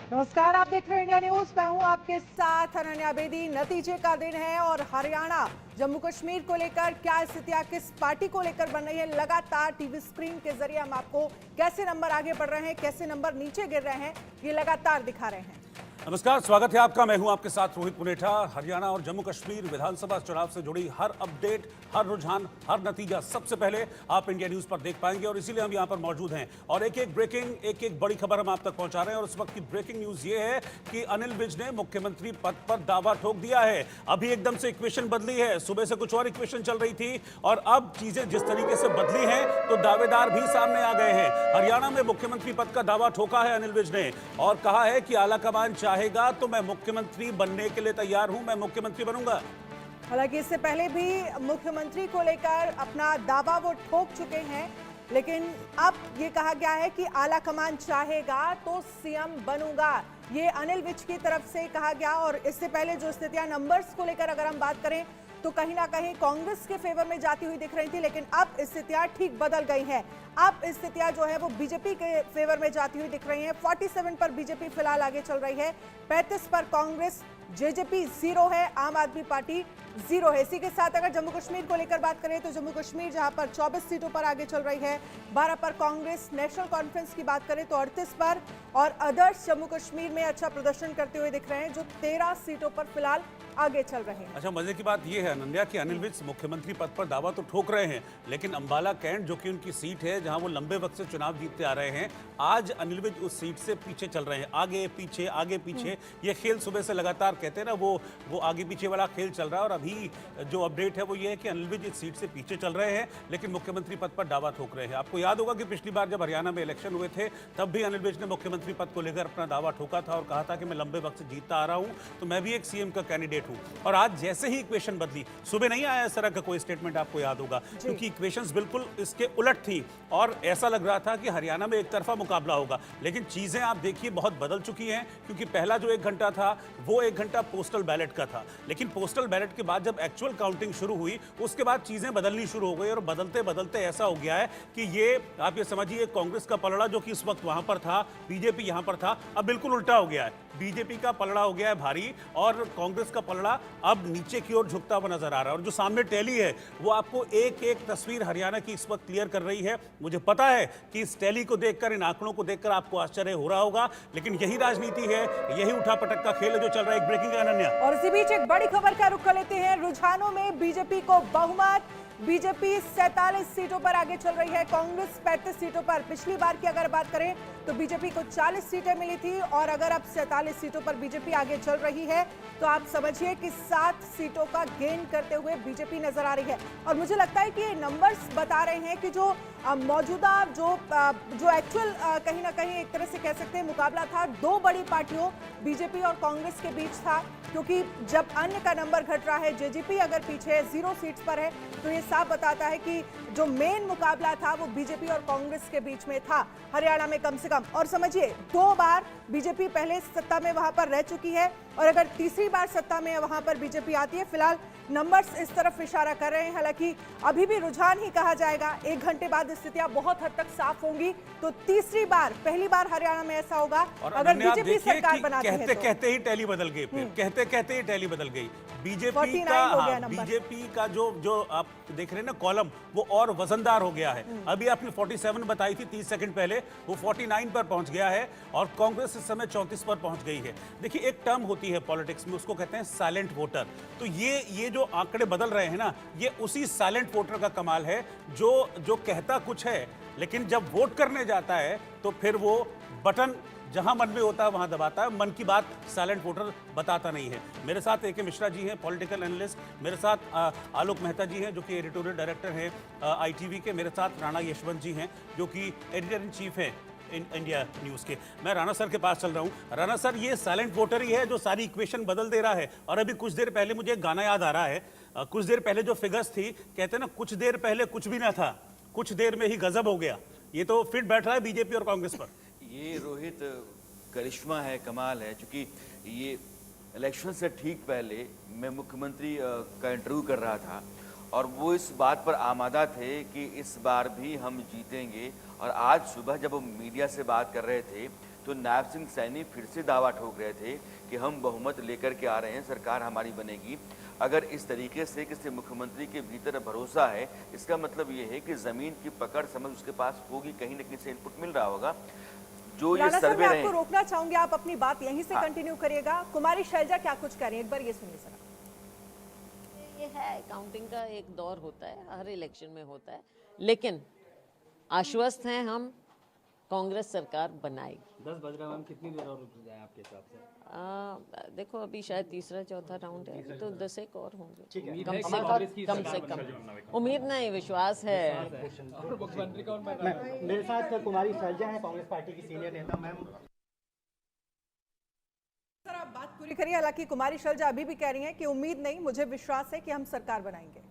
नमस्कार, आप देख रहे हैं इंडिया न्यूज। मैं हूं आपके साथ अनन्या बेदी। नतीजे का दिन है और हरियाणा जम्मू कश्मीर को लेकर क्या स्थितियां किस पार्टी को लेकर बन रही है, लगातार टीवी स्क्रीन के जरिए हम आपको कैसे नंबर आगे बढ़ रहे हैं, कैसे नंबर नीचे गिर रहे हैं, ये लगातार दिखा रहे हैं। नमस्कार, स्वागत है आपका। मैं हूं आपके साथ रोहित पुनेठा। हरियाणा और जम्मू कश्मीर विधानसभा चुनाव से जुड़ी हर अपडेट, हर रुझान, हर नतीजा सबसे पहले आप इंडिया न्यूज पर देख पाएंगे और इसीलिए हम यहां पर मौजूद हैं और एक एक ब्रेकिंग, एक एक बड़ी खबर हम आप तक पहुंचा रहे हैं। और इस वक्त की ब्रेकिंग न्यूज ये है कि अनिल विज ने मुख्यमंत्री पद पर दावा ठोक दिया है। अभी एकदम से इक्वेशन बदली है, सुबह से कुछ और इक्वेशन चल रही थी और अब चीजें जिस तरीके से बदली हैं तो दावेदार भी सामने आ गए हैं। हरियाणा में मुख्यमंत्री पद का दावा ठोका है अनिल विज ने और कहा है कि आलाकमान चाहेगा तो मैं मुख्यमंत्री बनने के लिए तैयार हूं, मैं मुख्यमंत्री बनूंगा। हालांकि इससे पहले भी मुख्यमंत्री को लेकर अपना दावा वो ठोक चुके हैं, लेकिन अब ये कहा गया है कि आला कमान चाहेगा तो सीएम बनूंगा। ये अनिल विज की तरफ से कहा गया। और इससे पहले जो स्थितियां नंबर्स को लेकर अगर हम बात करें तो कहीं ना कहीं कांग्रेस के फेवर में जाती हुई दिख रही थी, लेकिन अब स्थितियां ठीक बदल गई हैं। अब स्थितियां जो है वो बीजेपी के फेवर में जाती हुई दिख रही हैं। 47 पर बीजेपी फिलहाल आगे चल रही है, 35 पर कांग्रेस, जेजेपी 0 है, आम आदमी पार्टी 0 है। इसी के साथ अगर जम्मू कश्मीर को लेकर बात करें तो जम्मू कश्मीर जहां पर 24 सीटों पर आगे चल रही है, 12 पर कांग्रेस, नेशनल कॉन्फ्रेंस की बात करें तो 38 पर और अदर्स जम्मू कश्मीर में अच्छा प्रदर्शन करते हुए दिख रहे हैं जो 13 सीटों पर फिलहाल आगे चल रहे हैं। अच्छा, मजे की बात यह है अनन्या कि अनिल विज मुख्यमंत्री पद पर दावा तो ठोक रहे हैं, लेकिन अंबाला कैंट जो कि उनकी सीट है जहां वो लंबे वक्त से चुनाव जीतते आ रहे हैं, आज अनिल विज उस सीट से पीछे चल रहे हैं। आगे पीछे ये खेल सुबह से लगातार कहते हैं ना वो आगे पीछे वाला खेल चल रहा है। और अभी जो अपडेट है वो ये है कि अनिल विज इस सीट से पीछे चल रहे हैं लेकिन मुख्यमंत्री पद पर दावा ठोक रहे हैं। आपको याद होगा कि पिछली बार जब हरियाणा में इलेक्शन हुए थे तब भी अनिल विज ने मुख्यमंत्री पद को लेकर अपना दावा ठोका था और कहा था कि मैं लंबे वक्त से जीतता आ रहा हूं तो मैं भी एक सीएम का कैंडिडेट हूं। और आज जैसे ही इक्वेशन बदली, सुबह नहीं आया इस तरह का कोई स्टेटमेंट, आपको याद होगा, क्योंकि इक्वेशंस बिल्कुल इसके उलट थी और ऐसा लग रहा था कि हरियाणा में एक तरफा मुकाबला होगा। लेकिन चीजें आप देखिए बहुत बदल चुकी हैं, क्योंकि पहला जो 1 घंटा था वो 1 घंटा पोस्टल बैलेट का था, लेकिन पोस्टल बैलेट के बाद जब एक्चुअल काउंटिंग शुरू हुई उसके बाद चीजें बदलनी शुरू हो गई और बदलते बदलते ऐसा हो गया है कि ये आप ये समझिए कांग्रेस का पलड़ा जो कि इस वक्त वहां पर था, बीजेपी यहां पर था, अब बिल्कुल उल्टा हो गया है। बीजेपी का पलड़ा हो गया है भारी और कांग्रेस का पलड़ा अब नीचे की ओर झुकता हुआ नजर आ रहा है। और जो सामने टैली है वो आपको एक एक तस्वीर हरियाणा की इस वक्त क्लियर कर रही है। मुझे पता है कि इस टैली को देखकर, इन आंकड़ों को देखकर आपको आश्चर्य हो रहा होगा, लेकिन यही राजनीति है, यही उठापटक का खेल है जो चल रहा है। एक ब्रेकिंग है अनन्या। और इसी बीच एक बड़ी खबर का रुख कर लेते हैं। रुझानों में बीजेपी को बहुमत, बीजेपी 47 सीटों पर आगे चल रही है, कांग्रेस 35 सीटों पर। पिछली बार की अगर बात करें तो बीजेपी को 40 सीटें मिली थी और अगर अब 47 सीटों पर बीजेपी आगे चल रही है तो आप समझिए कि 7 सीटों का गेन करते हुए बीजेपी नजर आ रही है। और मुझे लगता है कि ये नंबर्स बता रहे हैं कि जो मौजूदा जो एक्चुअल कहीं ना कहीं एक तरह से कह सकते हैं मुकाबला था दो बड़ी पार्टियों बीजेपी और कांग्रेस के बीच था, क्योंकि जब अन्य का नंबर घट रहा है, जेजेपी अगर पीछे 0 सीट्स पर है तो ये साफ बताता है कि जो मेन मुकाबला था वो बीजेपी और कांग्रेस के बीच में था हरियाणा में कम से कम। और समझिए 2 बार बीजेपी पहले सत्ता में वहां पर रह चुकी है और अगर तीसरी बार सत्ता में वहां पर बीजेपी आती है, फिलहाल नंबर्स इस तरफ इशारा कर रहे हैं। हालांकि अभी भी रुझान ही कहा जाएगा, 1 घंटे बाद स्थितियां बहुत हद तक साफ होंगी तो तीसरी बार, पहली बार हरियाणा में ऐसा होगा अगर बीजेपी सरकार बनाती है। कहते ही टैली बदल गई, फिर कहते ही टैली बदल गई। बीजेपी का जो आप देख रहे हैं ना कॉलम, वो और वजनदार हो गया है। अभी आपने 47 बताई थी 30 सेकंड पहले, वो 49 पर पहुंच गया है और कांग्रेस इस समय 34 पर पहुंच गई है। देखिए एक टर्म होती है पॉलिटिक्स में, उसको कहते हैं साइलेंट वोटर। तो ये जो आंकड़े बदल रहे हैं ना, ये उसी साइलेंट वोटर का कमाल है जो कहता कुछ है लेकिन जब वोट करने जाता है तो फिर वो बटन जहां मन में होता है वहां दबाता है। मन की बात साइलेंट वोटर बताता नहीं है। मेरे साथ ए के मिश्रा जी हैं, पॉलिटिकल एनालिस्ट, मेरे साथ आलोक मेहता जी हैं जो कि एडिटोरियल डायरेक्टर हैं ITV के, मेरे साथ राणा यशवंत जी हैं जो कि एडिटर इन चीफ हैं इंडिया न्यूज के। मैं राणा सर के पास चल रहा हूं। राणा सर, ये साइलेंट वोटर ही है जो सारी इक्वेशन बदल दे रहा है। और अभी कुछ देर पहले मुझे एक गाना याद आ रहा है, कुछ देर पहले जो फिगर्स थी, कहते हैं ना कुछ देर पहले कुछ भी ना था, कुछ देर में ही गजब हो गया। ये तो फिट बैठ रहा है बीजेपी और कांग्रेस पर। ये रोहित करिश्मा है, कमाल है, क्योंकि ये इलेक्शन से ठीक पहले मैं मुख्यमंत्री का इंटरव्यू कर रहा था और वो इस बात पर आमादा थे कि इस बार भी हम जीतेंगे। और आज सुबह जब वो मीडिया से बात कर रहे थे तो नायब सिंह सैनी फिर से दावा ठोक रहे थे कि हम बहुमत लेकर के आ रहे हैं, सरकार हमारी बनेगी। अगर इस तरीके से किसी मुख्यमंत्री के भीतर भरोसा है, इसका मतलब ये है कि जमीन की पकड़ समझ उसके पास होगी, कहीं न कहीं से इनपुट मिल रहा होगा। जो ये राणा सर, सर्वे मैं रहे आपको रोकना चाहूंगी, आप अपनी बात यहीं से कंटिन्यू करिएगा। कुमारी शैलजा क्या कुछ करें, एक बार ये सुनिए सर। ये है काउंटिंग का एक दौर होता है, हर इलेक्शन में होता है, लेकिन आश्वस्त हैं हम, कांग्रेस सरकार बनाएगी। 10 बज रहा है मैम, कितनी देर और रुक जाए आपके हिसाब से? देखो अभी शायद तीसरा चौथा राउंड है, तो 10 एक और होंगे कम से कम। उम्मीद नहीं, विश्वास है। मुख्यमंत्री कौन बन रहा है? मेरे साथ कुमारी शैलजा है, कांग्रेस पार्टी की सीनियर नेता। मैम सर आप बात पूरी करिए। हालांकि कुमारी शैलजा अभी भी कह रही हैं कि उम्मीद नहीं, मुझे विश्वास है कि हम सरकार बनाएंगे।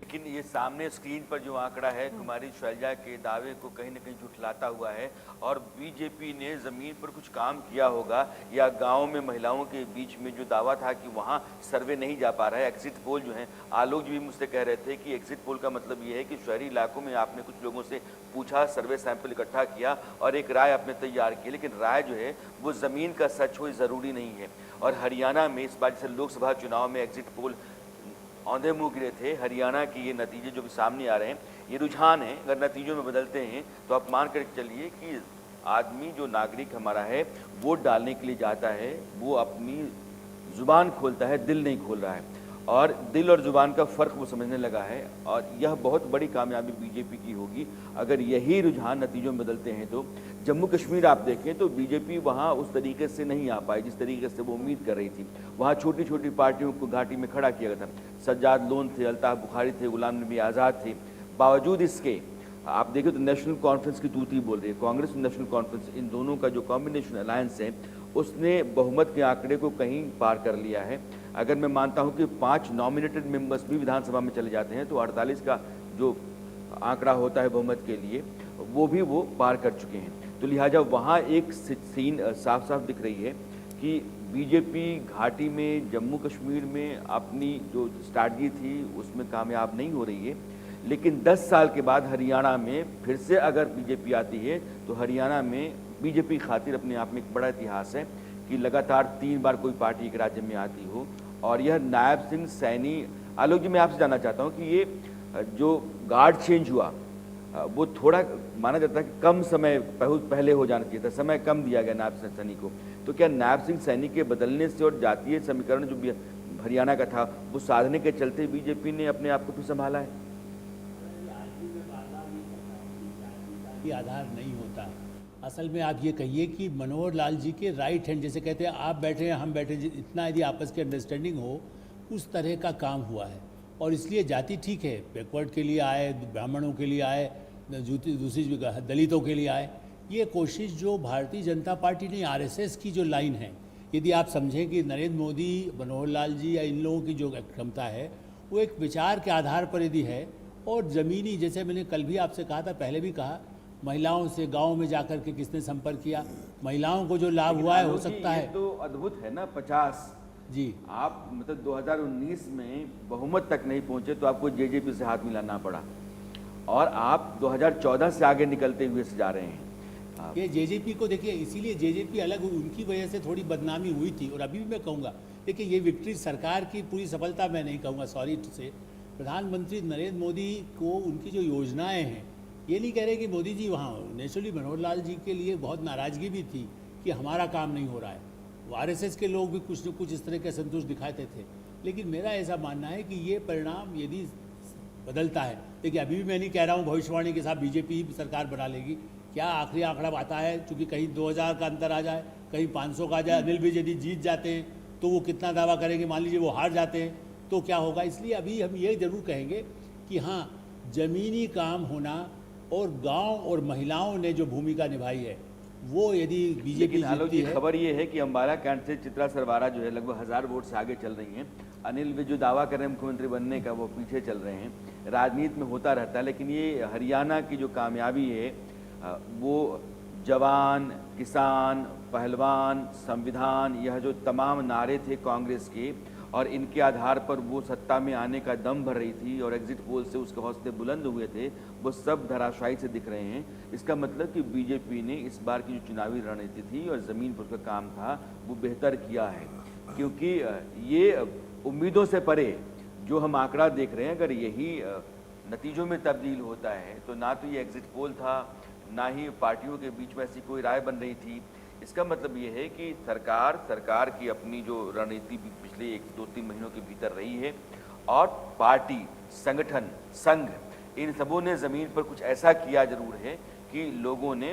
लेकिन ये सामने स्क्रीन पर जो आंकड़ा है कुमारी शैलजा के दावे को कहीं न कहीं झुठलाता हुआ है। और बीजेपी ने ज़मीन पर कुछ काम किया होगा, या गांव में महिलाओं के बीच में जो दावा था कि वहां सर्वे नहीं जा पा रहा है, एग्जिट पोल जो है, आलोक जी भी मुझसे कह रहे थे कि एग्जिट पोल का मतलब ये है कि शहरी इलाकों में आपने कुछ लोगों से पूछा, सर्वे सैंपल इकट्ठा किया और एक राय आपने तैयार की, लेकिन राय जो है वो ज़मीन का सच हो ज़रूरी नहीं है। और हरियाणा में इस बार जैसे लोकसभा चुनाव में एग्जिट पोल औंधे मुँह गिरे थे, हरियाणा की ये नतीजे जो भी सामने आ रहे हैं, ये रुझान है। अगर नतीजों में बदलते हैं तो आप मान कर चलिए कि आदमी जो नागरिक हमारा है वोट डालने के लिए जाता है, वो अपनी ज़ुबान खोलता है, दिल नहीं खोल रहा है। और दिल और ज़ुबान का फ़र्क वो समझने लगा है, और यह बहुत बड़ी कामयाबी बीजेपी की होगी अगर यही रुझान नतीजों में बदलते हैं। तो जम्मू कश्मीर आप देखें तो बीजेपी वहाँ उस तरीके से नहीं आ पाई जिस तरीके से वो उम्मीद कर रही थी। वहाँ छोटी छोटी पार्टियों को घाटी में खड़ा किया गया था। सज्जाद लोन थे, अल्ताफ़ बुखारी थे, गुलाम नबी आज़ाद थे। बावजूद इसके आप देखें तो नेशनल कॉन्फ्रेंस की तूती बोल रही है, कांग्रेस और नेशनल कॉन्फ्रेंस, इन दोनों का जो कॉम्बिनेशन अलायंस है उसने बहुमत के आंकड़े को कहीं पार कर लिया है। अगर मैं मानता हूं कि 5 नॉमिनेटेड मेंबर्स भी विधानसभा में चले जाते हैं तो 48 का जो आंकड़ा होता है बहुमत के लिए वो भी वो पार कर चुके हैं। तो लिहाजा वहाँ एक सीन साफ साफ दिख रही है कि बीजेपी घाटी में, जम्मू कश्मीर में अपनी जो स्ट्रैटेजी थी उसमें कामयाब नहीं हो रही है। लेकिन 10 साल के बाद हरियाणा में फिर से अगर बीजेपी आती है तो हरियाणा में बीजेपी खातिर अपने आप में एक बड़ा इतिहास है कि लगातार 3 बार कोई पार्टी एक राज्य में आती हो। और यह नायब सिंह सैनी, आलोक जी मैं आपसे जानना चाहता हूं कि ये जो गार्ड चेंज हुआ वो थोड़ा माना जाता है कि कम समय पहले हो जाना चाहिए था, समय कम दिया गया नायब सिंह सैनी को। तो क्या नायब सिंह सैनी के बदलने से और जातीय समीकरण जो हरियाणा का था वो साधने के चलते बीजेपी ने अपने आप को फिर संभाला है? आधार नहीं होता। असल में आप ये कहिए कि मनोहर लाल जी के राइट हैंड, जैसे कहते हैं आप बैठे हैं हम बैठे, इतना यदि आपस की अंडरस्टैंडिंग हो, उस तरह का काम हुआ है। और इसलिए जाति ठीक है, बैकवर्ड के लिए आए, ब्राह्मणों के लिए आए, दूसरी दलितों के लिए आए। ये कोशिश जो भारतीय जनता पार्टी ने, आरएसएस की जो लाइन है, यदि आप समझें कि नरेंद्र मोदी, मनोहर लाल जी या इन लोगों की जो क्षमता है वो एक विचार के आधार पर यदि है, और ज़मीनी, जैसे मैंने कल भी आपसे कहा था, पहले भी कहा, महिलाओं से गांव में जाकर के किसने संपर्क किया, महिलाओं को जो लाभ हुआ है, हो सकता है तो अद्भुत है ना। 50 जी आप मतलब 2019 में बहुमत तक नहीं पहुंचे तो आपको जेजेपी से हाथ मिलाना पड़ा, और आप 2014 से आगे निकलते हुए से जा रहे हैं। ये जेजेपी को देखिए, इसीलिए जेजेपी अलग, उनकी वजह से थोड़ी बदनामी हुई थी, और अभी भी मैं कहूँगा। देखिए ये विक्ट्री सरकार की पूरी सफलता मैं नहीं कहूँगा, सॉरी टू से। प्रधानमंत्री नरेंद्र मोदी को उनकी जो योजनाएं हैं, ये नहीं कह रहे कि मोदी जी वहाँ, नेचुरली मनोहर लाल जी के लिए बहुत नाराज़गी भी थी कि हमारा काम नहीं हो रहा है। वो आरएसएस के लोग भी कुछ न कुछ इस तरह के संतोष दिखाते थे। लेकिन मेरा ऐसा मानना है कि ये परिणाम यदि बदलता है, देखिए अभी भी मैं नहीं कह रहा हूँ भविष्यवाणी के साथ बीजेपी ही सरकार बना लेगी। क्या आखिरी आंकड़ा आता है, चूँकि कहीं 2000 का अंतर आ जाए, कहीं 500 का आ जाए। अनिल विज यदि जीत जाते हैं तो वो कितना दावा करेंगे, मान लीजिए वो हार जाते हैं तो क्या होगा। इसलिए अभी हम ये जरूर कहेंगे कि हाँ, ज़मीनी काम होना और गांव और महिलाओं ने जो भूमिका निभाई है वो यदि बीजेपी जीतती है। खबर ये है कि अम्बाला कैंट से चित्रा सरवारा जो है लगभग 1000 वोट से आगे चल रही हैं। अनिल विज जो दावा कर रहे हैं मुख्यमंत्री बनने का वो पीछे चल रहे हैं। राजनीति में होता रहता है, लेकिन ये हरियाणा की जो कामयाबी है वो जवान, किसान, पहलवान, संविधान, यह जो तमाम नारे थे कांग्रेस के, और इनके आधार पर वो सत्ता में आने का दम भर रही थी और एग्जिट पोल से उसके हौसले बुलंद हुए थे, वो सब धराशायी से दिख रहे हैं। इसका मतलब कि बीजेपी ने इस बार की जो चुनावी रणनीति थी और ज़मीन पर उसका काम था वो बेहतर किया है, क्योंकि ये उम्मीदों से परे जो हम आंकड़ा देख रहे हैं, अगर यही नतीजों में तब्दील होता है तो ना तो ये एग्जिट पोल था, ना ही पार्टियों के बीच में ऐसी कोई राय बन रही थी। इसका मतलब ये है कि सरकार की अपनी जो रणनीति पिछले 1-2-3 महीनों के भीतर रही है और पार्टी, संगठन, संघ, इन सबों ने ज़मीन पर कुछ ऐसा किया जरूर है कि लोगों ने